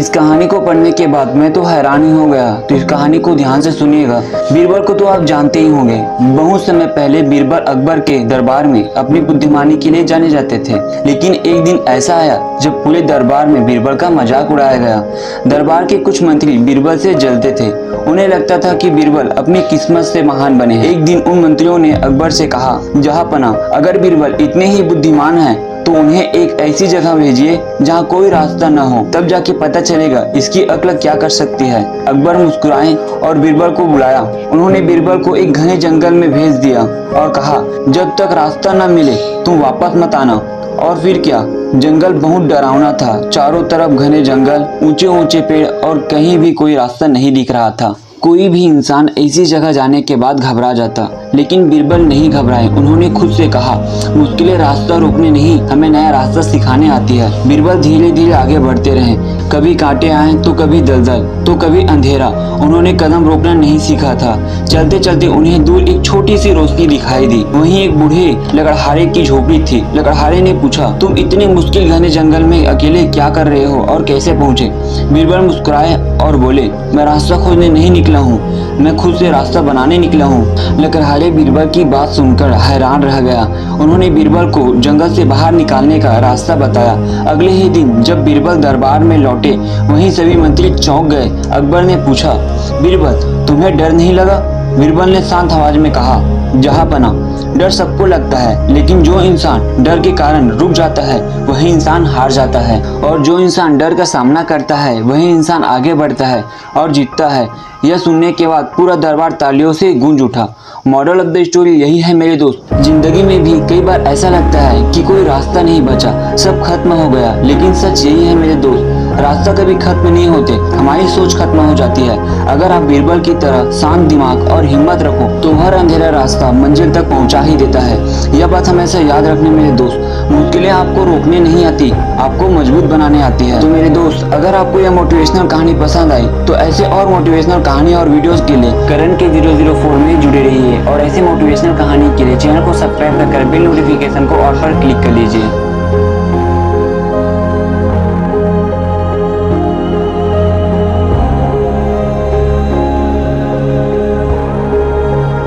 इस कहानी को पढ़ने के बाद मैं तो हैरान ही हो गया। तो इस कहानी को ध्यान से सुनिएगा। बीरबल को तो आप जानते ही होंगे। बहुत समय पहले बीरबल अकबर के दरबार में अपनी बुद्धिमानी के लिए जाने जाते थे। लेकिन एक दिन ऐसा आया जब पूरे दरबार में बीरबल का मजाक उड़ाया गया। दरबार के कुछ मंत्री बीरबल से जलते थे। उन्हें लगता था कि बीरबल अपनी किस्मत से महान बने। एक दिन उन मंत्रियों ने अकबर से कहा, जहांपना, अगर बीरबल इतने ही बुद्धिमान हैं तो उन्हें एक ऐसी जगह भेजिए जहाँ कोई रास्ता न हो, तब जाके पता चलेगा इसकी अक्ल क्या कर सकती है। अकबर मुस्कुराए और बीरबल को बुलाया। उन्होंने बीरबल को एक घने जंगल में भेज दिया और कहा, जब तक रास्ता न मिले तुम वापस मत आना। और फिर क्या, जंगल बहुत डरावना था। चारों तरफ घने जंगल, ऊंचे ऊंचे पेड़ और कहीं भी कोई रास्ता नहीं दिख रहा था। कोई भी इंसान ऐसी जगह जाने के बाद घबरा जाता, लेकिन बीरबल नहीं घबराए। उन्होंने खुद से कहा, मुश्किलें रास्ता रोकने नहीं, हमें नया रास्ता सिखाने आती है। बीरबल धीरे धीरे आगे बढ़ते रहे। कभी कांटे आए तो कभी दलदल तो कभी अंधेरा। उन्होंने कदम रोकना नहीं सीखा था। चलते चलते उन्हें दूर एक छोटी सी रोशनी दिखाई दी। वहीं एक बूढ़े लकड़हारे की झोपड़ी थी। लकड़हारे ने पूछा, तुम इतने मुश्किल घने जंगल में अकेले क्या कर रहे हो और कैसे पहुँचे? बीरबल मुस्कुराए और बोले, मैं रास्ता खोजने नहीं निकला हूँ, मैं खुद से रास्ता बनाने निकला हूँ। लकड़हारे बीरबल की बात सुनकर हैरान रह गया। उन्होंने बीरबल को जंगल से बाहर निकालने का रास्ता बताया। अगले ही दिन जब बीरबल दरबार में लौटे, वहीं सभी मंत्री चौंक गए। अकबर ने पूछा, बीरबल तुम्हें डर नहीं लगा? बीरबल ने शांत आवाज में कहा, जहांपना, डर सबको लगता है, लेकिन जो इंसान डर के कारण रुक जाता है वही इंसान हार जाता है, और जो इंसान डर का सामना करता है वही इंसान आगे बढ़ता है और जीतता है। यह सुनने के बाद पूरा दरबार तालियों से गूंज उठा। मॉरल ऑफ द स्टोरी यही है मेरे दोस्त, जिंदगी में भी कई बार ऐसा लगता है कि कोई रास्ता नहीं बचा, सब खत्म हो गया, लेकिन सच यही है मेरे दोस्त, रास्ता कभी खत्म नहीं होते, हमारी सोच खत्म हो जाती है। अगर आप बीरबल की तरह शांत दिमाग और हिम्मत रखो तो हर अंधेरा रास्ता मंजिल तक पहुंचा ही देता है। यह बात हमेशा याद रखने मेरे दोस्त। मुश्किलें आपको रोकने नहीं आती, आपको मजबूत बनाने आती है। तो मेरे दोस्त, अगर आपको यह मोटिवेशनल कहानी पसंद आई तो ऐसे और मोटिवेशनल कहानी और वीडियोस के लिए करण के 004 में जुड़े रहिए, और ऐसे मोटिवेशनल कहानी के लिए चैनल को सब्सक्राइब कर बेल नोटिफिकेशन को ऑल पर क्लिक कर लीजिए।